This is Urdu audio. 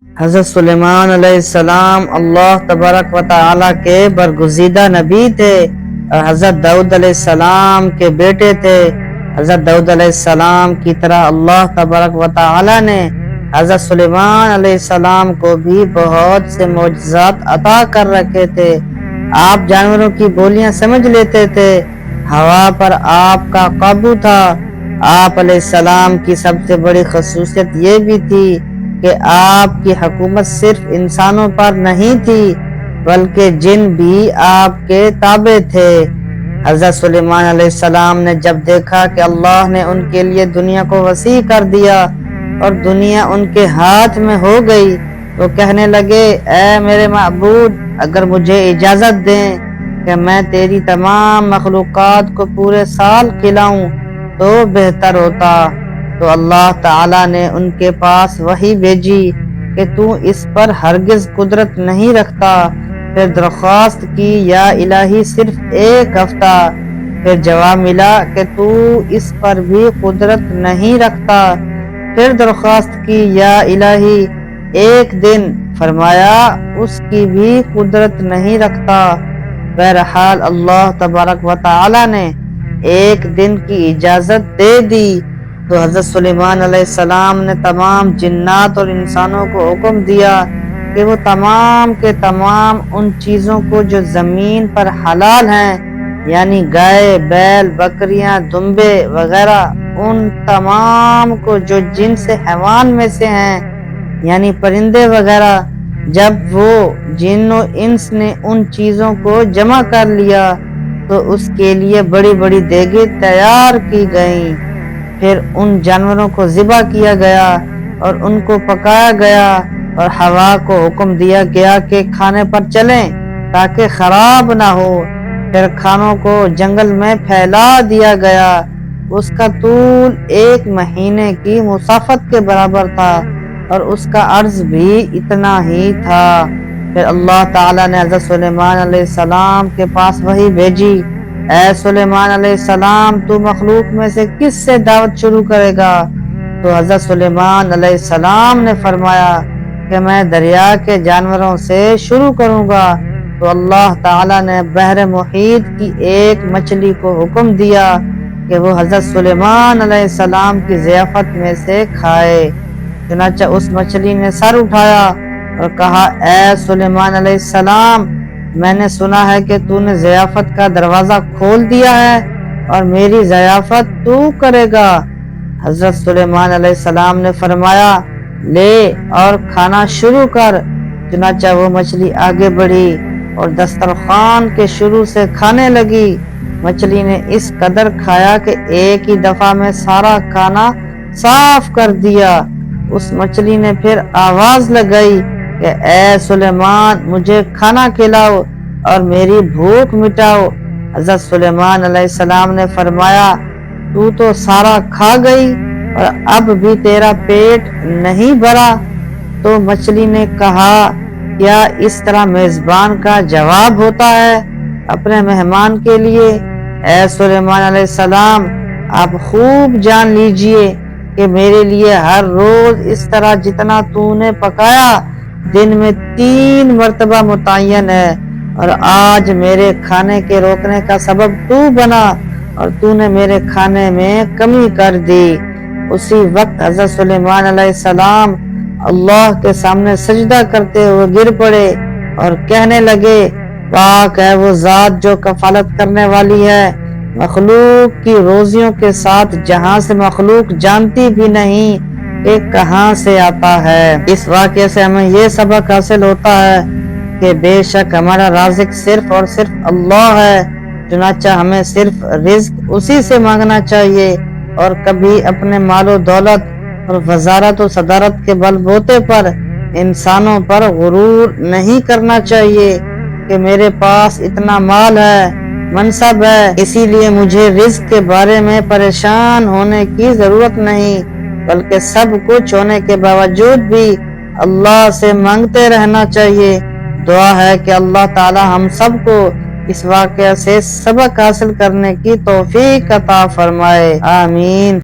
حضرت سلیمان علیہ السلام اللہ تبارک و تعالی کے برگزیدہ نبی تھے اور حضرت داؤد علیہ السلام کے بیٹے تھے۔ حضرت داؤد علیہ السلام کی طرح اللہ تبارک و تعالی نے حضرت سلیمان علیہ السلام کو بھی بہت سے معجزات عطا کر رکھے تھے۔ آپ جانوروں کی بولیاں سمجھ لیتے تھے، ہوا پر آپ کا قابو تھا۔ آپ علیہ السلام کی سب سے بڑی خصوصیت یہ بھی تھی کہ آپ کی حکومت صرف انسانوں پر نہیں تھی بلکہ جن بھی آپ کے تابع تھے۔ حضرت سلیمان علیہ السلام نے جب دیکھا کہ اللہ نے ان کے لیے دنیا کو وسیع کر دیا اور دنیا ان کے ہاتھ میں ہو گئی تو کہنے لگے، اے میرے معبود، اگر مجھے اجازت دیں کہ میں تیری تمام مخلوقات کو پورے سال کھلاؤں تو بہتر ہوتا۔ تو اللہ تعالیٰ نے ان کے پاس وحی بھیجی کہ تو اس پر ہرگز قدرت نہیں رکھتا۔ پھر درخواست کی، یا الہی صرف ایک ہفتہ۔ پھر جواب ملا کہ تو اس پر بھی قدرت نہیں رکھتا۔ پھر درخواست کی، یا الہی ایک دن۔ فرمایا اس کی بھی قدرت نہیں رکھتا۔ بہرحال اللہ تبارک و تعالی نے ایک دن کی اجازت دے دی تو حضرت سلیمان علیہ السلام نے تمام جنات اور انسانوں کو حکم دیا کہ وہ تمام کے تمام ان چیزوں کو جو زمین پر حلال ہیں، یعنی گائے، بیل، بکریاں، دمبے وغیرہ، ان تمام کو جو جنس حیوان میں سے ہیں، یعنی پرندے وغیرہ، جب وہ جن و انس نے ان چیزوں کو جمع کر لیا تو اس کے لیے بڑی بڑی دیگیں تیار کی گئیں۔ پھر ان جانوروں کو ذبح کیا گیا اور ان کو پکایا گیا اور ہوا کو حکم دیا گیا کہ کھانے پر چلیں تاکہ خراب نہ ہو۔ پھر کھانوں کو جنگل میں پھیلا دیا گیا۔ اس کا طول 1 مہینے کی مسافت کے برابر تھا اور اس کا عرض بھی اتنا ہی تھا۔ پھر اللہ تعالیٰ نے حضرت سلیمان علیہ السلام کے پاس وحی بھیجی، اے سلیمان علیہ السلام، تو مخلوق میں سے کس سے دعوت شروع کرے گا؟ تو حضرت سلیمان علیہ السلام نے فرمایا کہ میں دریا کے جانوروں سے شروع کروں گا۔ تو اللہ تعالیٰ نے بحر محیط کی ایک مچھلی کو حکم دیا کہ وہ حضرت سلیمان علیہ السلام کی ضیافت میں سے کھائے۔ چنانچہ اس مچھلی نے سر اٹھایا اور کہا، اے سلیمان علیہ السلام، میں نے سنا ہے کہ تو نے ضیافت کا دروازہ کھول دیا ہے اور میری ضیافت تو کرے گا۔ حضرت سلیمان علیہ السلام نے فرمایا، لے اور کھانا شروع کر۔ چنانچہ وہ مچھلی آگے بڑھی اور دسترخوان کے شروع سے کھانے لگی۔ مچھلی نے اس قدر کھایا کہ ایک ہی دفعہ میں سارا کھانا صاف کر دیا۔ اس مچھلی نے پھر آواز لگائی کہ اے سلیمان، مجھے کھانا کھلاؤ اور میری بھوک مٹاؤ۔ حضرت سلیمان علیہ السلام نے فرمایا، تو سارا کھا گئی اور اب بھی تیرا پیٹ نہیں بھرا؟ تو مچھلی نے کہا، کیا اس طرح میزبان کا جواب ہوتا ہے اپنے مہمان کے لیے؟ اے سلیمان علیہ السلام، آپ خوب جان لیجئے کہ میرے لیے ہر روز اس طرح جتنا تو نے پکایا دن میں 3 مرتبہ متعین ہے، اور آج میرے کھانے کے روکنے کا سبب تو بنا اور تو نے میرے کھانے میں کمی کر دی۔ اسی وقت حضرت سلیمان علیہ السلام اللہ کے سامنے سجدہ کرتے ہوئے گر پڑے اور کہنے لگے، پاک ہے وہ ذات جو کفالت کرنے والی ہے مخلوق کی روزیوں کے ساتھ، جہاں سے مخلوق جانتی بھی نہیں کہ کہاں سے آتا ہے۔ اس واقعے سے ہمیں یہ سبق حاصل ہوتا ہے کہ بے شک ہمارا رازق صرف اور صرف اللہ ہے، چنانچہ ہمیں صرف رزق اسی سے مانگنا چاہیے اور کبھی اپنے مال و دولت اور وزارت و صدارت کے بل بوتے پر انسانوں پر غرور نہیں کرنا چاہیے کہ میرے پاس اتنا مال ہے، منصب ہے، اسی لیے مجھے رزق کے بارے میں پریشان ہونے کی ضرورت نہیں، بلکہ سب کچھ ہونے کے باوجود بھی اللہ سے مانگتے رہنا چاہیے۔ دعا ہے کہ اللہ تعالی ہم سب کو اس واقعہ سے سبق حاصل کرنے کی توفیق عطا فرمائے، آمین۔